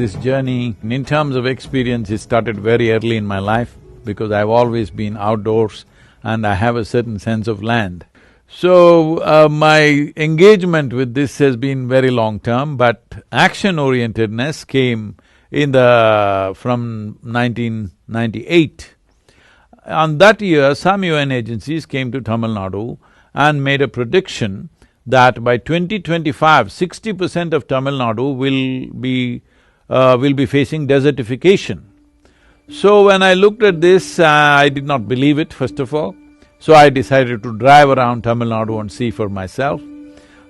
this journey, in terms of experience, it started very early in my life because I've always been outdoors and I have a certain sense of land. So, my engagement with this has been very long-term, but action-orientedness came from 1998. On that year, some UN agencies came to Tamil Nadu and made a prediction that by 2025, 60% of Tamil Nadu will be facing desertification. So when I looked at this, I did not believe it, first of all. So I decided to drive around Tamil Nadu and see for myself.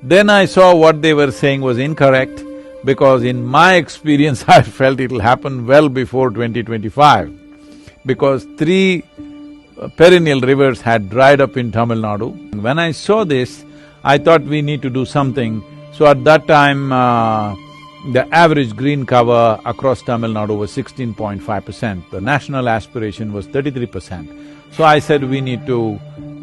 Then I saw what they were saying was incorrect, because in my experience, I felt it'll happen well before 2025, because 3 perennial rivers had dried up in Tamil Nadu. When I saw this, I thought we need to do something. So at that time, the average green cover across Tamil Nadu was 16.5%. The national aspiration was 33%. So I said, we need to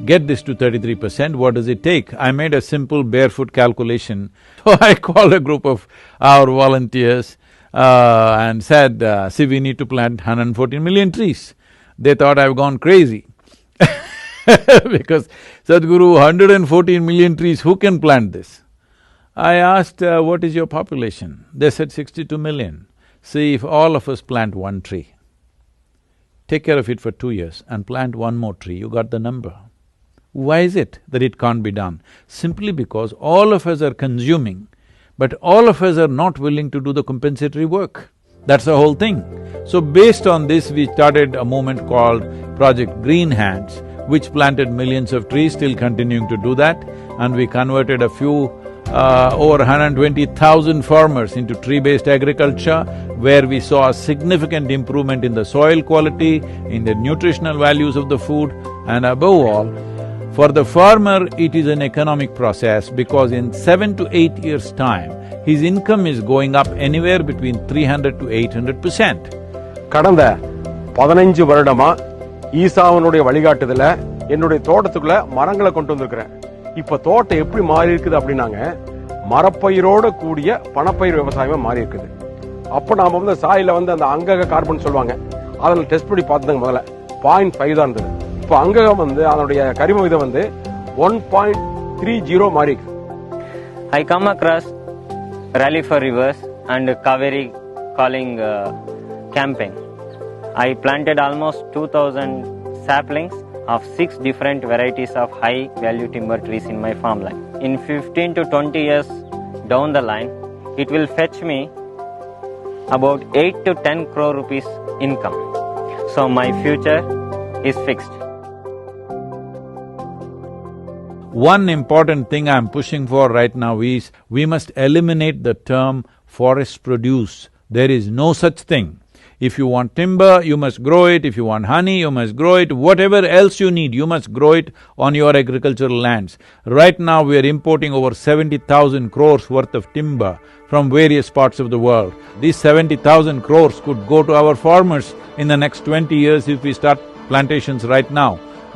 get this to 33%, what does it take? I made a simple barefoot calculation. So I called a group of our volunteers and said, see, we need to plant 114 million trees. They thought I've gone crazy because Sadhguru, 114 million trees, who can plant this? I asked, what is your population? They said 62 million. See, if all of us plant 1 tree, take care of it for 2 years and plant 1 more tree, you got the number. Why is it that it can't be done? Simply because all of us are consuming, but all of us are not willing to do the compensatory work. That's the whole thing. So based on this, we started a movement called Project Green Hands, which planted millions of trees, still continuing to do that, and we converted a few, over 120,000 farmers into tree-based agriculture, where we saw a significant improvement in the soil quality, in the nutritional values of the food, and above all, for the farmer, it is an economic process because in 7 to 8 years' time, his income is going up anywhere between 300 to 800%. கடந்த 15 வருடமா ஈசாவனுடைய வழிகாட்டுதல என்னுடைய தோட்டத்துக்குள்ள மரங்களை கொண்டு வந்திருக்கிறேன். இப்ப தோட்டம் எப்படி மாறி இருக்குது அப்படின்னாங்க, மரப்பயிரோட கூடிய பணப்பயிர் விவசாயமா மாறி இருக்குது. அப்ப நாம வந்து சாயில வந்து அந்த அங்கக கார்பன் சொல்லுவாங்க, அதனால டெஸ்ட் பண்ணி பார்த்ததுங்க முதல்ல 0.5 தான் இருந்தது. இப்போ அங்ககம் வந்து அதனுடைய கரிம விகிதம் வந்து 1.30 மாறி இருக்கு. I come across Rally for Rivers and Cauvery calling camping. I planted almost 2,000 saplings of 6 different varieties of high value timber trees in my farmland. In 15 to 20 years down the line, it will fetch me about 8 to 10 crore rupees income. So my future is fixed. One important thing I'm pushing for right now is, we must eliminate the term forest produce. There is no such thing. If you want timber, you must grow it. If you want honey, you must grow it. Whatever else you need, you must grow it on your agricultural lands. Right now, we are importing over 70,000 crores worth of timber from various parts of the world. These 70,000 crores could go to our farmers in the next 20 years if we start plantations right now.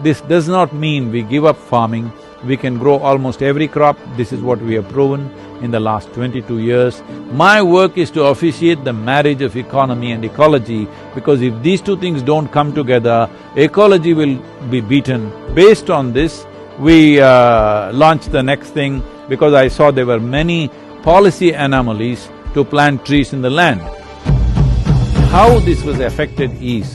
This does not mean we give up farming. We can grow almost every crop. This is what we have proven in the last 22 years. My work is to officiate the marriage of economy and ecology, because if these two things don't come together, ecology will be beaten. Based on this, we launched the next thing, because I saw there were many policy anomalies to plant trees in the land. How this was affected is,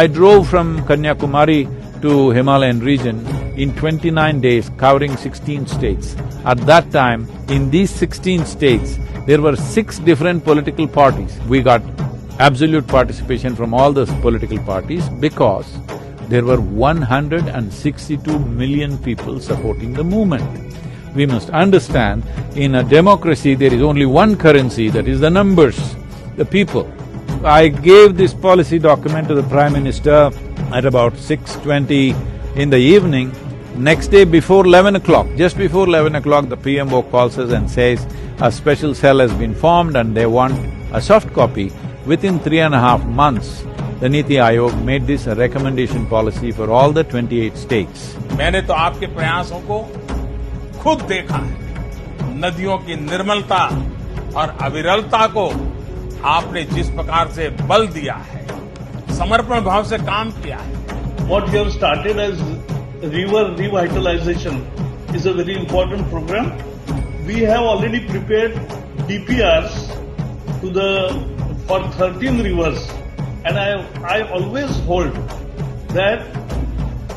I drove from Kanyakumari to Himalayan region in 29 days, covering 16 states. At that time, in these 16 states, there were 6 different political parties. We got absolute participation from all those political parties because there were 162 million people supporting the movement. We must understand, in a democracy, there is only one currency, that is the numbers, the people. I gave this policy document to the Prime Minister at about 6:20 in the evening. Next day before 11 o'clock, just before 11 o'clock, the PMO calls us and says, a special cell has been formed and they want a soft copy. Within 3.5 months, the Niti Aayog made this a recommendation policy for all the 28 states. मैंने तो आपके प्रयासों को खुद देखा है। नदियों की निर्मलता और अविरलता को आपने जिस प्रकार से बल दिया है, समर्पण भाव से काम किया है, what you have started as river revitalization is a very important program. We have already prepared DPRs for 13 rivers, and I always hold that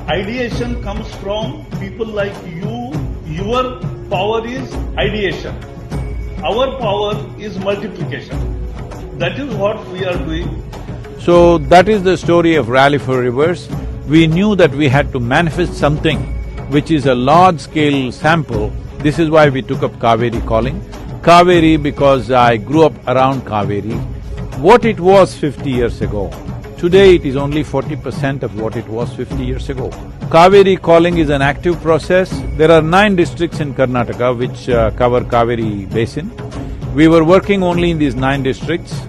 ideation comes from people like you. Your power is ideation. Our power is multiplication. That is what we are doing. So that is the story of Rally for Rivers. We knew that we had to manifest something which is a large-scale sample. This is why we took up Cauvery calling. Cauvery because I grew up around Cauvery. What it was 50 years ago, today it is only 40% of what it was 50 years ago. Cauvery calling is an active process. There are 9 districts in Karnataka which cover Cauvery basin. We were working only in these 9 districts,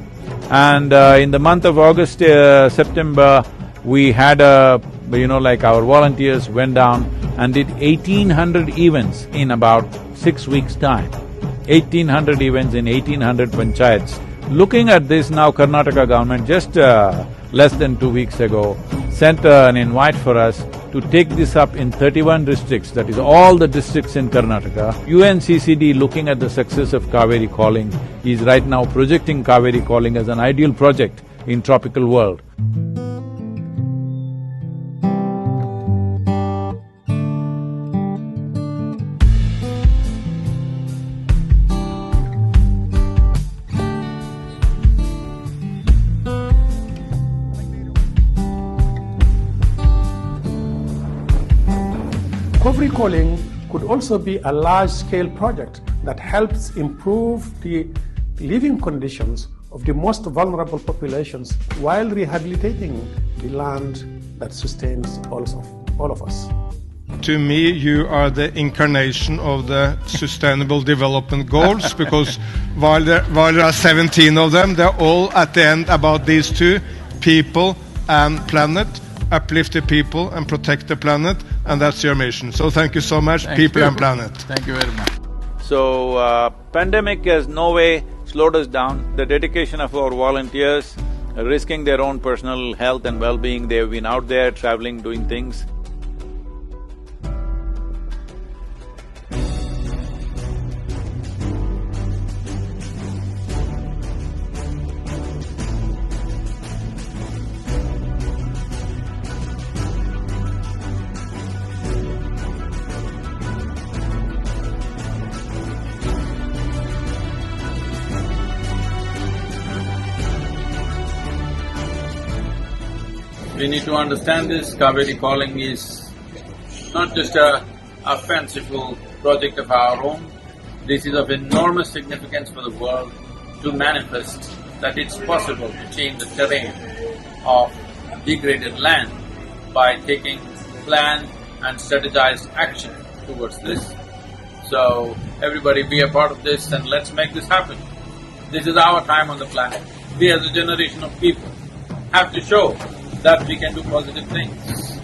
and in the month of August, September, we had like our volunteers went down and did 1800 events in about 6 weeks' time. 1800 events in 1800 panchayats. Looking at this now, Karnataka government just less than 2 weeks ago sent an invite for us to take this up in 31 districts, that is all the districts in Karnataka. UNCCD, looking at the success of Cauvery calling, is right now projecting Cauvery calling as an ideal project in tropical world. Cauvery calling could also be a large-scale project that helps improve the living conditions of the most vulnerable populations while rehabilitating the land that sustains all of us. To me, you are the incarnation of the Sustainable Development Goals, because while there are 17 of them, they're all at the end about these two, people and planet. Uplift the people and protect the planet, and that's your mission. So thank you so much, people and planet. Thank you very much. So, pandemic has no way slowed us down. The dedication of our volunteers, risking their own personal health and well-being, they've been out there traveling, doing things. We need to understand this. Cauvery calling is not just a fanciful project of our own. This is of enormous significance for the world to manifest that it's possible to change the terrain of degraded land by taking planned and strategized action towards this. So, everybody be a part of this and let's make this happen. This is our time on the planet. We as a generation of people have to show that we can do positive things.